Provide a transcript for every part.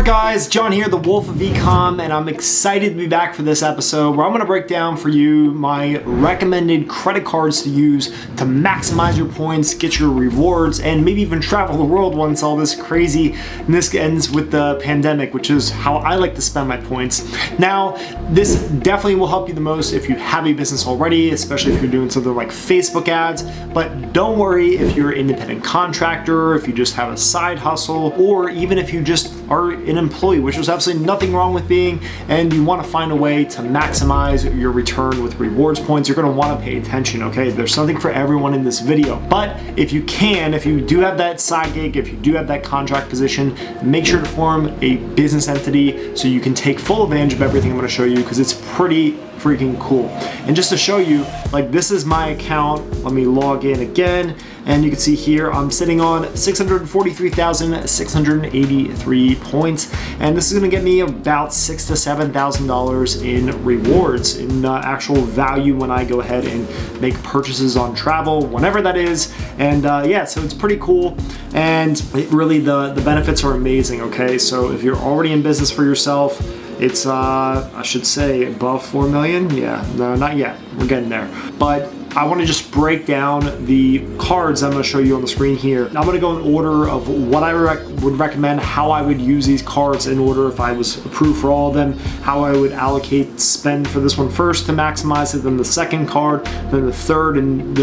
guys? John here, the Wolf of Ecom, and I'm excited to be back for this episode where I'm going to break down for you my recommended credit cards to use to maximize your points, get your rewards, and maybe even travel the world once all this craziness ends with the pandemic, which is how I like to spend my points. Now, this definitely will help you the most if you have a business already, especially if you're doing something like Facebook ads, but don't worry if you're an independent contractor, if you just have a side hustle, or even if you just are an employee, which there's absolutely nothing wrong with being, and you want to find a way to maximize your return with rewards points. You're going to want to pay attention, okay? There's something for everyone in this video. But if you do have that side gig, if you do have that contract position, make sure to form a business entity so you can take full advantage of everything I'm going to show you, because it's pretty freaking cool. And just to show you, like, this is my account. Let me log in again, and you can see here I'm sitting on 643,683 points, and this is going to get me about $6,000 to $7,000 in rewards, in actual value when I go ahead and make purchases on travel, whenever that is. And yeah, so it's pretty cool, and really the benefits are amazing. Okay, so if you're already in business for yourself, it's, I should say, above 4 million. Yeah, no, not yet. We're getting there. But I want to just break down the cards I'm going to show you on the screen here. I'm going to go in order of what I would recommend, how I would use these cards in order if I was approved for all of them, how I would allocate spend for this one first to maximize it, then the second card, then the third, and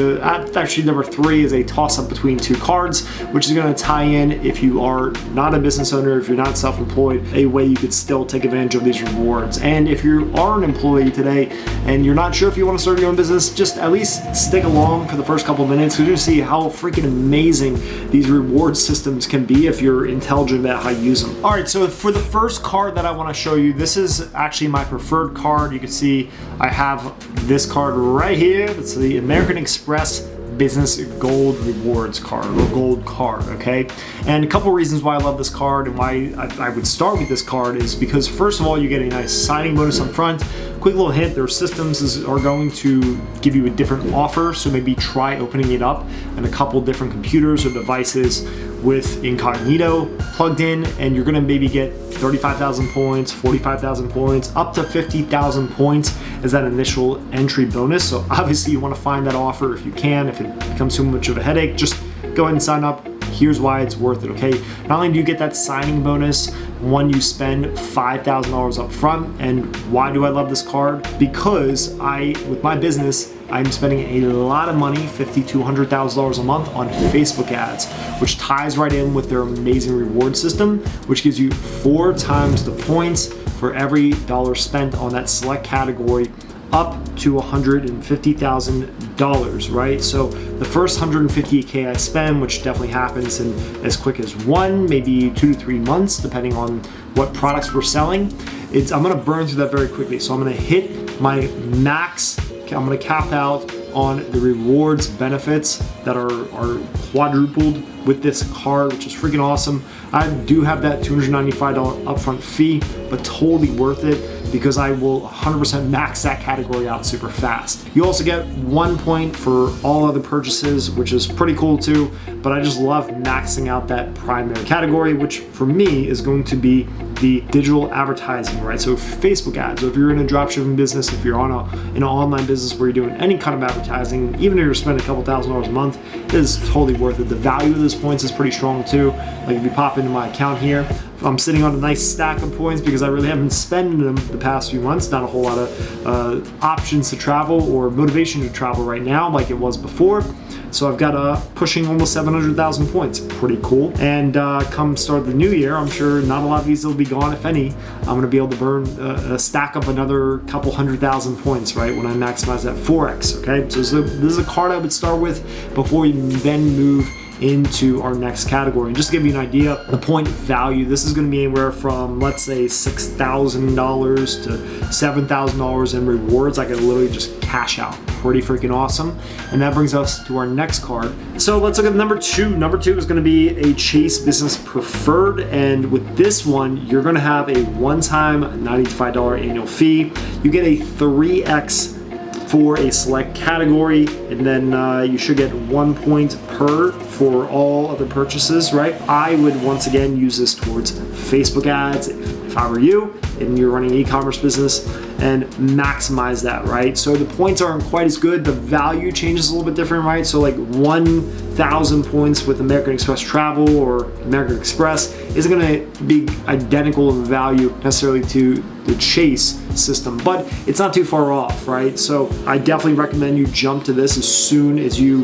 actually number 3 is a toss-up between 2 cards, which is going to tie in, if you are not a business owner, if you're not self-employed, a way you could still take advantage of these rewards. And if you are an employee today and you're not sure if you want to start your own business, just at least stick along for the first couple of minutes. You're going to see how freaking amazing these reward systems can be if you're intelligent about how you use them. All right, so for the first card that I want to show you, this is actually my preferred card. You can see I have this card right here. It's the American Express Business Gold Rewards card, or Gold card, okay? And a couple reasons why I love this card and why I would start with this card is because, first of all, you get a nice signing bonus up front. Quick little hint, their systems are going to give you a different offer, so maybe try opening it up in a couple different computers or devices with incognito plugged in, and you're gonna maybe get 35,000 points, 45,000 points, up to 50,000 points as that initial entry bonus. So obviously you wanna find that offer if you can. If it becomes too much of a headache, just go ahead and sign up. Here's why it's worth it, okay? Not only do you get that signing bonus when you spend $5,000 up front, and why do I love this card? Because with my business, I'm spending a lot of money, $50,000 to $100,000 a month on Facebook ads, which ties right in with their amazing reward system, which gives you 4 times the points for every dollar spent on that select category, up to $150,000, right? So the first $150K I spend, which definitely happens in as quick as 1, maybe 2 to 3 months, depending on what products we're selling, I'm gonna burn through that very quickly. So I'm gonna hit my max. I'm gonna cap out on the rewards benefits that are quadrupled with this card, which is freaking awesome. I do have that $295 upfront fee, but totally worth it, because I will 100% max that category out super fast. You also get 1 point for all other purchases, which is pretty cool too, but I just love maxing out that primary category, which for me is going to be the digital advertising, right? So Facebook ads, or if you're in a dropshipping business, if you're on an online business where you're doing any kind of advertising, even if you're spending a couple $1,000s a month, it is totally worth it. The value of those points is pretty strong too. Like if you pop into my account here, I'm sitting on a nice stack of points because I really haven't been spending them the past few months. Not a whole lot of options to travel or motivation to travel right now like it was before. So I've got pushing almost 700,000 points. Pretty cool. And come start the new year, I'm sure not a lot of these will be gone, if any. I'm gonna be able to burn stack up another couple 100,000 points, right, when I maximize that 4x, okay? So this is a card I would start with before we then move into our next category. And just to give you an idea, the point value, this is going to be anywhere from, let's say, $6,000 to $7,000 in rewards. I could literally just cash out. Pretty freaking awesome. And that brings us to our next card. So let's look at number 2. Number 2 is going to be a Chase Business Preferred, and with this one, you're going to have a one-time $95 annual fee. You get a 3x for a select category, and then you should get 1 point per for all other purchases, right? I would once again use this towards Facebook ads if I were you and you're running an e-commerce business, and maximize that, right? So the points aren't quite as good. The value changes a little bit different, right? So like 1,000 points with American Express Travel or American Express isn't gonna be identical in value necessarily to the Chase system, but it's not too far off, right? So I definitely recommend you jump to this as soon as you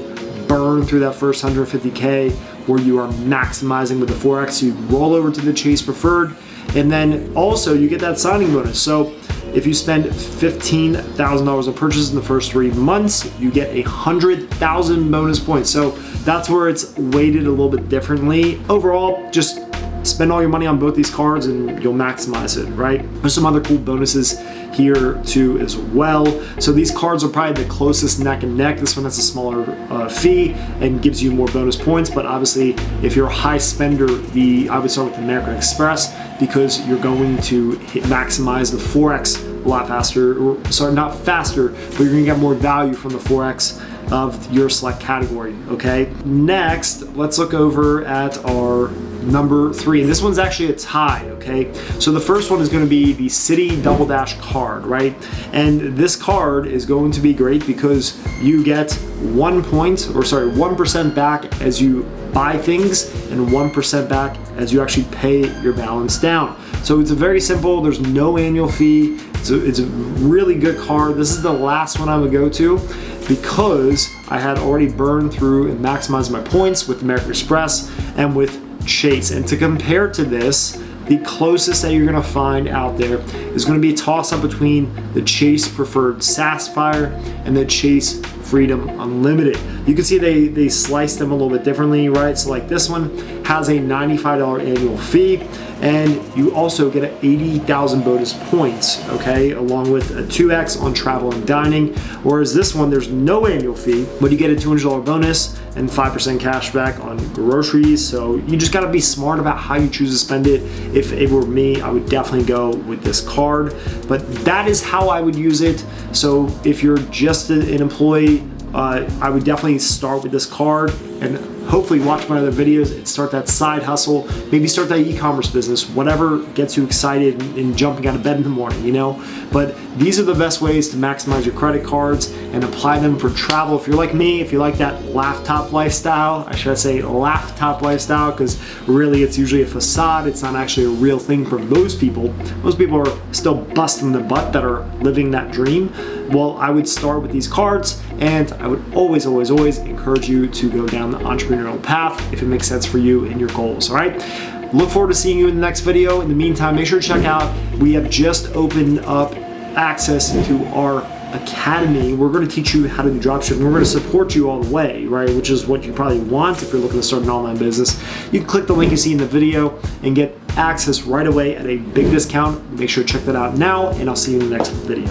burn through that first 150K where you are maximizing with the Forex. You roll over to the Chase Preferred, and then also you get that signing bonus. So if you spend $15,000 on purchases in the first 3 months, you get 100,000 bonus points. So that's where it's weighted a little bit differently. Overall, just spend all your money on both these cards and you'll maximize it, right? There's some other cool bonuses here too as well. So these cards are probably the closest neck and neck. This one has a smaller fee and gives you more bonus points, but obviously if you're a high spender, I would start with American Express because you're going to maximize the Forex a lot faster, or sorry, not faster, but you're gonna get more value from the Forex of your select category, okay? Next, let's look over at our number 3, and this one's actually a tie, okay? So the first one is gonna be the Citi Double Dash card, right? And this card is going to be great because you get 1% back as you buy things and 1% back as you actually pay your balance down. So it's a very simple, there's no annual fee. It's a really good card. This is the last one I would go to because I had already burned through and maximized my points with American Express and with Chase. And to compare to this, the closest that you're gonna find out there is gonna be a toss up between the Chase Preferred Sapphire and the Chase Freedom Unlimited. You can see they slice them a little bit differently, right? So like this one has a $95 annual fee, and you also get an 80,000 bonus points, okay, along with a 2x on travel and dining. Whereas this one, there's no annual fee, but you get a $200 bonus and 5% cash back on groceries. So you just gotta be smart about how you choose to spend it. If it were me, I would definitely go with this card, but that is how I would use it. So if you're just an employee, I would definitely start with this card and hopefully watch my other videos and start that side hustle. Maybe start that e-commerce business, whatever gets you excited and jumping out of bed in the morning, you know? But these are the best ways to maximize your credit cards and apply them for travel. If you're like me, if you like that laptop lifestyle, I should say laptop lifestyle, because really it's usually a facade. It's not actually a real thing for most people. Most people are still busting the butt that are living that dream. Well, I would start with these cards, and I would always encourage you to go down the entrepreneurial path if it makes sense for you and your goals, all right? Look forward to seeing you in the next video. In the meantime, make sure to check out, we have just opened up access to our academy. We're going to teach you how to do dropshipping. We're going to support you all the way, right? Which is what you probably want if you're looking to start an online business. You can click the link you see in the video and get access right away at a big discount. Make sure to check that out now, and I'll see you in the next video.